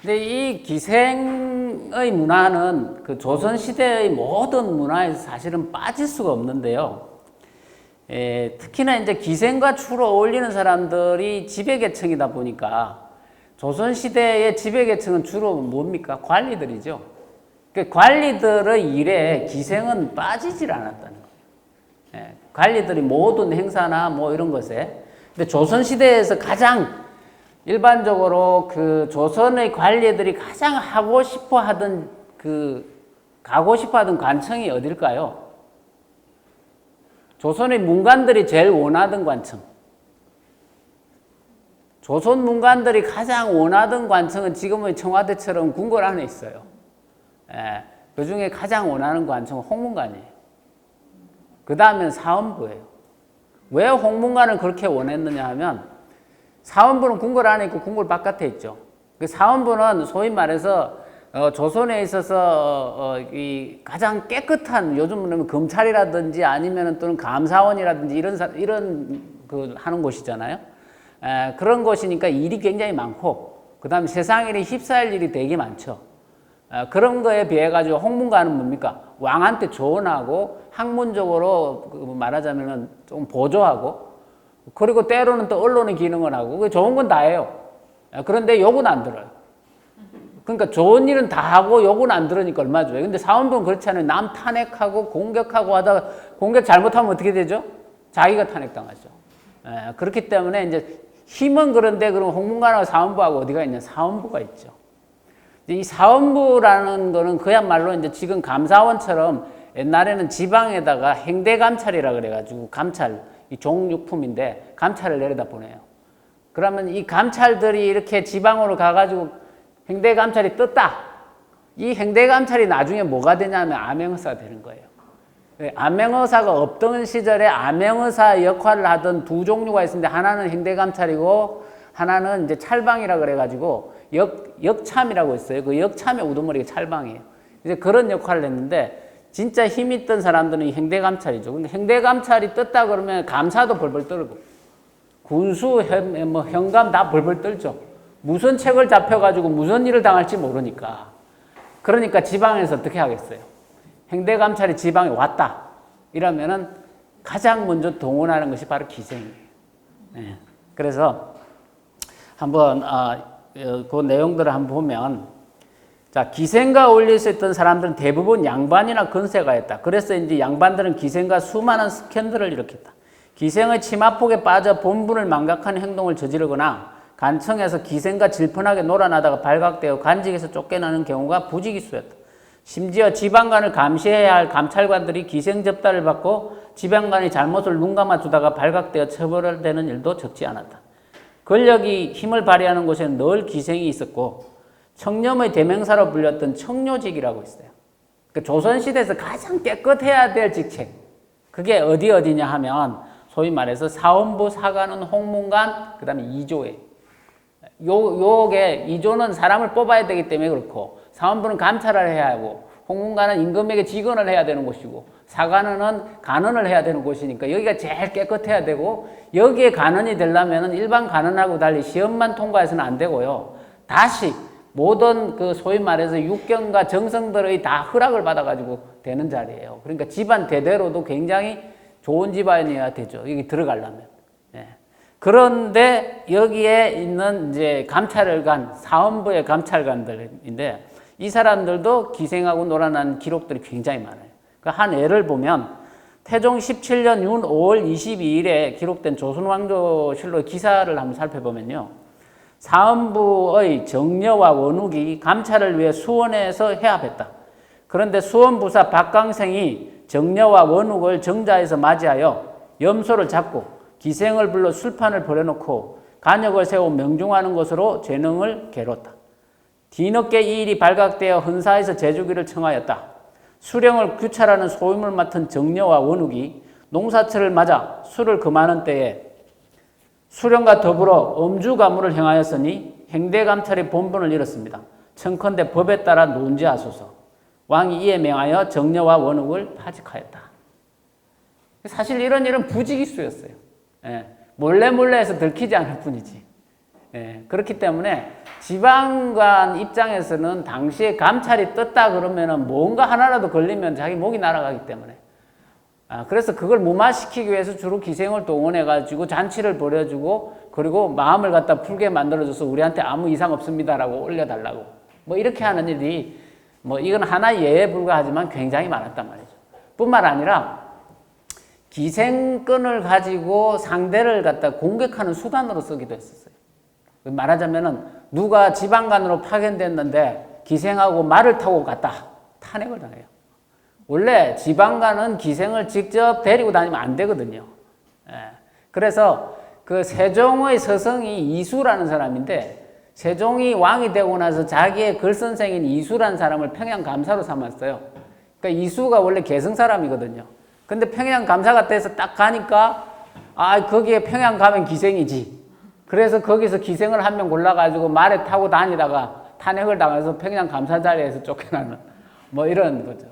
근데 이 기생의 문화는 그 조선시대의 모든 문화에서 사실은 빠질 수가 없는데요. 특히나 이제 기생과 주로 어울리는 사람들이 지배계층이다 보니까 조선시대의 지배계층은 주로 뭡니까? 관리들이죠. 그 관리들의 일에 기생은 빠지질 않았다는 거예요. 관리들이 모든 행사나 뭐 이런 것에. 근데 조선시대에서 가장 일반적으로 그 조선의 관리들이 가장 하고 싶어 하던 가고 싶어 하던 관청이 어딜까요? 조선의 문관들이 제일 원하던 관청. 조선 문관들이 가장 원하던 관청은 지금의 청와대처럼 궁궐 안에 있어요. 그 중에 가장 원하는 관청은 홍문관이에요. 그 다음엔 사헌부예요. 왜 홍문관을 그렇게 원했느냐 하면 사헌부는 궁궐 안에 있고 궁궐 바깥에 있죠. 그 사헌부는 소위 말해서 조선에 있어서 이 가장 깨끗한 요즘은 검찰이라든지 아니면 또는 감사원이라든지 이런 그 하는 곳이잖아요. 그런 곳이니까 일이 굉장히 많고 그다음에 세상 일이 휩싸일 일이 되게 많죠. 그런 거에 비해 가지고 홍문관은 뭡니까? 왕한테 조언하고 학문적으로 말하자면은 좀 보조하고 그리고 때로는 또 언론의 기능을 하고 좋은 건 다 해요. 그런데 욕은 안 들어요. 그러니까 좋은 일은 다 하고 욕은 안 들으니까 얼마나 좋아요. 근데 사헌부는 그렇지 않아요. 남 탄핵하고 공격하고 하다가 공격 잘못하면 어떻게 되죠? 자기가 탄핵당하죠. 그렇기 때문에 이제 힘은 그런데 그럼 홍문관하고 사헌부하고 어디가 있냐? 사헌부가 있죠. 이 사헌부라는 거는 그야말로 이제 지금 감사원처럼 옛날에는 지방에다가 행대감찰이라 그래가지고 감찰, 이 종육품인데 감찰을 내려다 보내요. 그러면 이 감찰들이 이렇게 지방으로 가가지고 행대감찰이 떴다. 이 행대감찰이 나중에 뭐가 되냐면 암행의사가 되는 거예요. 암행의사가 없던 시절에 암행의사 역할을 하던 두 종류가 있는데 하나는 행대감찰이고 하나는 이제 찰방이라 그래가지고 역참이라고 있어요. 그 역참의 우두머리가 찰방이에요. 이제 그런 역할을 했는데 진짜 힘 있던 사람들은 행대감찰이죠. 근데 행대감찰이 떴다 그러면 감사도 벌벌 떨고 군수, 현감 다 벌벌 떨죠. 무슨 책을 잡혀가지고 무슨 일을 당할지 모르니까. 그러니까 지방에서 어떻게 하겠어요? 행대감찰이 지방에 왔다. 이러면은 가장 먼저 동원하는 것이 바로 기생이에요. 그래서 한번 그 내용들을 한번 보면 자, 기생과 어울릴 수 있던 사람들은 대부분 양반이나 건세가였다. 그래서 이제 양반들은 기생과 수많은 스캔들을 일으켰다. 기생의 치마폭에 빠져 본분을 망각하는 행동을 저지르거나 간청에서 기생과 질펀하게 놀아나다가 발각되어 관직에서 쫓겨나는 경우가 부지기수였다. 심지어 지방관을 감시해야 할 감찰관들이 기생 접달을 받고 지방관이 잘못을 눈감아 두다가 발각되어 처벌되는 일도 적지 않았다. 권력이 힘을 발휘하는 곳에는 늘 기생이 있었고 청렴의 대명사로 불렸던 청료직이라고 있어요. 그러니까 조선시대에서 가장 깨끗해야 될 직책. 그게 어디냐 하면 소위 말해서 사헌부, 사관원, 홍문관, 그 다음에 이조예요. 요게 이조는 사람을 뽑아야 되기 때문에 그렇고 사헌부는 감찰을 해야 하고 홍문관은 임금에게 직언을 해야 되는 곳이고 사관원은 간언을 해야 되는 곳이니까 여기가 제일 깨끗해야 되고 여기에 간언이 되려면 일반 간언하고 달리 시험만 통과해서는 안 되고요. 다시 모든 그 소위 말해서 육경과 정성들의 다 허락을 받아가지고 되는 자리예요. 그러니까 집안 대대로도 굉장히 좋은 집안이어야 되죠. 여기 들어가려면. 그런데 여기에 있는 이제 감찰관, 사헌부의 감찰관들인데 이 사람들도 기생하고 놀아난 기록들이 굉장히 많아요. 한 예를 보면 태종 17년 윤 5월 22일에 기록된 조선왕조실록 기사를 한번 살펴보면요. 사헌부의 정려와 원욱이 감찰을 위해 수원에서 해합했다. 그런데 수원부사 박강생이 정려와 원욱을 정자에서 맞이하여 염소를 잡고 기생을 불러 술판을 벌여놓고 간역을 세워 명중하는 것으로 죄능을 게뤘다. 뒤늦게 이 일이 발각되어 헌사에서 제주기를 청하였다. 수령을 규찰하는 소임을 맡은 정려와 원욱이 농사철을 맞아 술을 금하는 때에 수령과 더불어 음주가무를 행하였으니 행대감찰의 본분을 잃었습니다. 청컨대 법에 따라 논지하소서. 왕이 이에 명하여 정려와 원욱을 파직하였다. 사실 이런 일은 부지기수였어요. 몰래 해서 들키지 않을 뿐이지. 그렇기 때문에 지방관 입장에서는 당시에 감찰이 떴다 그러면은 뭔가 하나라도 걸리면 자기 목이 날아가기 때문에. 그래서 그걸 무마시키기 위해서 주로 기생을 동원해가지고 잔치를 벌여주고 그리고 마음을 갖다 풀게 만들어줘서 우리한테 아무 이상 없습니다라고 올려달라고. 뭐 이렇게 하는 일이 뭐 이건 하나의 예에 불과하지만 굉장히 많았단 말이죠. 뿐만 아니라 기생권을 가지고 상대를 갖다 공격하는 수단으로 쓰기도 했었어요. 말하자면은 누가 지방관으로 파견됐는데 기생하고 말을 타고 갔다. 탄핵을 당해요. 원래 지방관은 기생을 직접 데리고 다니면 안 되거든요. 그래서 그 세종의 서성이 이수라는 사람인데 세종이 왕이 되고 나서 자기의 글선생인 이수라는 사람을 평양감사로 삼았어요. 그러니까 이수가 원래 개성 사람이거든요. 근데 평양감사가 돼서 딱 가니까 거기에 평양 가면 기생이지. 그래서 거기서 기생을 한 명 골라가지고 말에 타고 다니다가 탄핵을 당해서 평양감사 자리에서 쫓겨나는 뭐 이런 거죠.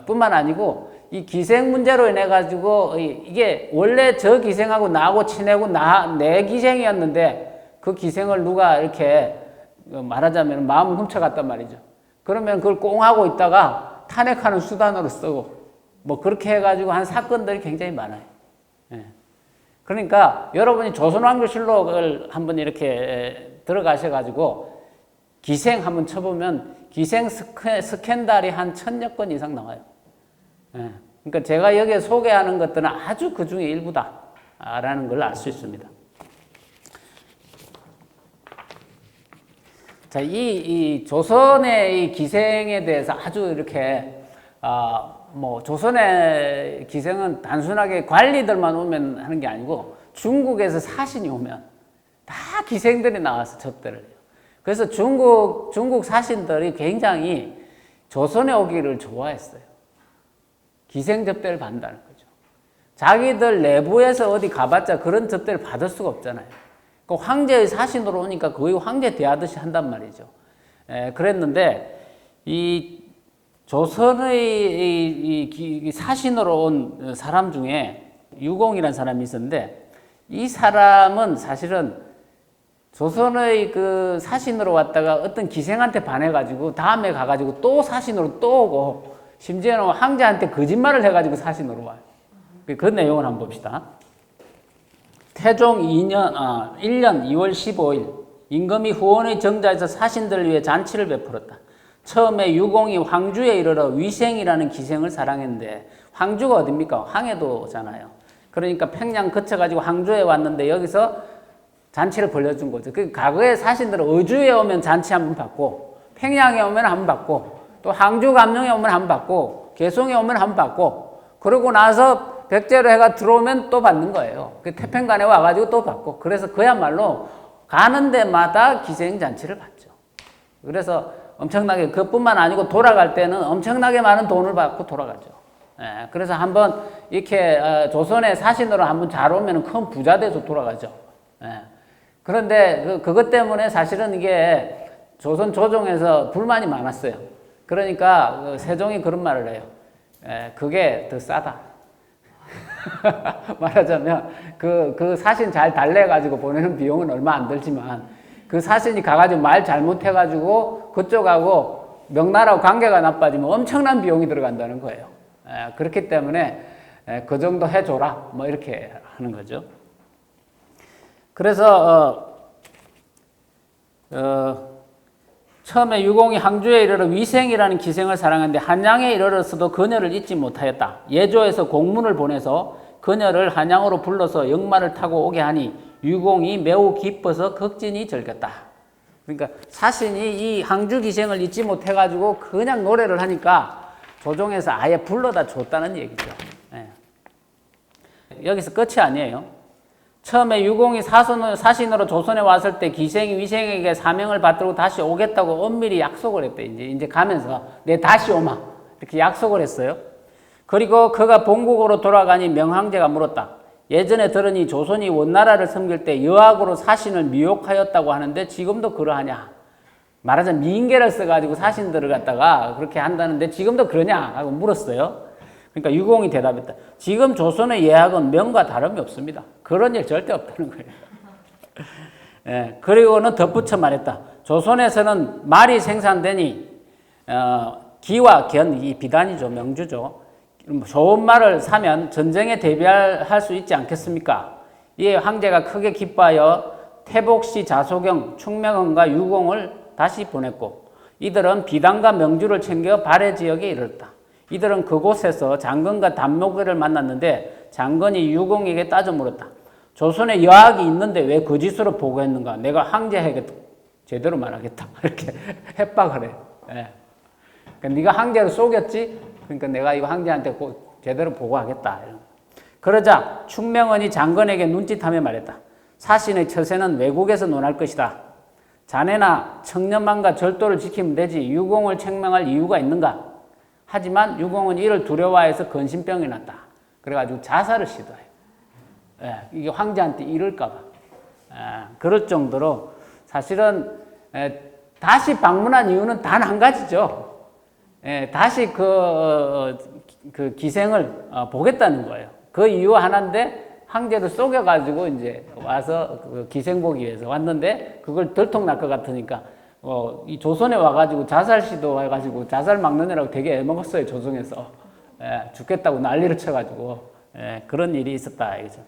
뿐만 아니고 이 기생 문제로 인해 가지고 이게 원래 저 기생하고 나하고 친하고 내 기생이었는데 그 기생을 누가 이렇게 말하자면 마음을 훔쳐갔단 말이죠. 그러면 그걸 꽁하고 있다가 탄핵하는 수단으로 쓰고 뭐 그렇게 해가지고 한 사건들이 굉장히 많아요. 그러니까 여러분이 조선왕조실록을 한번 이렇게 들어가셔가지고 기생 한번 쳐보면 기생 스캔들이 한 1000여 건 이상 나와요. 그러니까 제가 여기에 소개하는 것들은 아주 그 중에 일부다라는 걸 알 수 있습니다. 자, 이 조선의 이 기생에 대해서 아주 이렇게, 뭐, 조선의 기생은 단순하게 관리들만 오면 하는 게 아니고 중국에서 사신이 오면 다 기생들이 나와서 접대를 해요. 그래서 중국 사신들이 굉장히 조선에 오기를 좋아했어요. 기생 접대를 받는다는 거죠. 자기들 내부에서 어디 가봤자 그런 접대를 받을 수가 없잖아요. 그 황제의 사신으로 오니까 거의 황제 대하듯이 한단 말이죠. 그랬는데 이 조선의 이 사신으로 온 사람 중에 유공이라는 사람이 있었는데 이 사람은 사실은 조선의 그 사신으로 왔다가 어떤 기생한테 반해가지고 다음에 가가지고 또 사신으로 또 오고 심지어는 황제한테 거짓말을 해가지고 사신으로 와요. 그 내용을 한번 봅시다. 태종 1년 2월 15일 임금이 후원의 정자에서 사신들을 위해 잔치를 베풀었다. 처음에 유공이 황주에 이르러 위생이라는 기생을 사랑했는데 황주가 어딥니까? 황해도잖아요. 그러니까 평양 거쳐가지고 황주에 왔는데 여기서 잔치를 벌려준 거죠. 그 과거의 사신들은 어주에 오면 잔치 한번 받고 평양에 오면 한번 받고 또 황주 감룡에 오면 한번 받고 개송에 오면 한번 받고 그러고 나서 백제로 해가 들어오면 또 받는 거예요. 그 태평간에 와가지고 또 받고 그래서 그야말로 가는 데마다 기생잔치를 받죠. 그래서 엄청나게 그뿐만 아니고 돌아갈 때는 엄청나게 많은 돈을 받고 돌아가죠. 그래서 한번 이렇게 조선의 사신으로 한번 잘 오면 큰 부자 돼서 돌아가죠. 그런데 그것 때문에 사실은 이게 조선 조정에서 불만이 많았어요. 그러니까 세종이 그런 말을 해요. 그게 더 싸다. 말하자면 그 사신 잘 달래가지고 보내는 비용은 얼마 안 들지만 그 사신이 가가지고 말 잘못해가지고 그쪽하고 명나라하고 관계가 나빠지면 엄청난 비용이 들어간다는 거예요. 그렇기 때문에 그 정도 해줘라 뭐 이렇게 하는 거죠. 그래서 처음에 유공이 항주에 이르러 위생이라는 기생을 사랑했는데 한양에 이르러서도 그녀를 잊지 못하였다. 예조에서 공문을 보내서 그녀를 한양으로 불러서 역마를 타고 오게 하니 유공이 매우 기뻐서 극진히 즐겼다. 그러니까 사신이 이 항주 기생을 잊지 못해가지고 그냥 노래를 하니까 조정에서 아예 불러다 줬다는 얘기죠. 여기서 끝이 아니에요. 처음에 유공이 사신으로 조선에 왔을 때 기생이 위생에게 사명을 받들고 다시 오겠다고 엄밀히 약속을 했대. 이제 가면서 내 다시 오마 이렇게 약속을 했어요. 그리고 그가 본국으로 돌아가니 명황제가 물었다. 예전에 들으니 조선이 원나라를 섬길 때 여학으로 사신을 미혹하였다고 하는데 지금도 그러하냐? 말하자면 미인계를 써가지고 사신들을 갖다가 그렇게 한다는데 지금도 그러냐? 하고 물었어요. 그러니까 유공이 대답했다. 지금 조선의 예학은 명과 다름이 없습니다. 그런 일 절대 없다는 거예요. 예, 그리고는 덧붙여 말했다. 조선에서는 말이 생산되니 기와 견, 이 비단이죠, 명주죠. 좋은 말을 사면 전쟁에 대비할 수 있지 않겠습니까? 이에 황제가 크게 기뻐하여 태복시 자소경, 충명원과 유공을 다시 보냈고 이들은 비단과 명주를 챙겨 발해 지역에 이르렀다. 이들은 그곳에서 장건과 단묘기를 만났는데 장건이 유공에게 따져 물었다. 조선에 여학이 있는데 왜 거짓으로 보고했는가? 내가 황제에게 제대로 말하겠다. 이렇게 협박을 해. 예. 그러니까 네가 황제를 속였지? 그러니까 내가 이거 황제한테 제대로 보고하겠다. 그러자 충명원이 장건에게 눈짓하며 말했다. 사신의 처세는 외국에서 논할 것이다. 자네나 청년만과 절도를 지키면 되지 유공을 책망할 이유가 있는가? 하지만 유공은 이를 두려워해서 근심병이 났다. 그래가지고 자살을 시도해요. 예, 이게 황제한테 이럴까봐. 그럴 정도로 사실은 다시 방문한 이유는 단 한 가지죠. 다시 그 기생을 보겠다는 거예요. 그 이유 하나인데 황제를 속여가지고 이제 와서 그 기생 보기 위해서 왔는데 그걸 들통날 것 같으니까 이 조선에 와가지고 자살 시도해가지고 자살 막느냐라고 되게 애먹었어요. 조선에서 죽겠다고 난리를 쳐가지고 그런 일이 있었다 이거죠.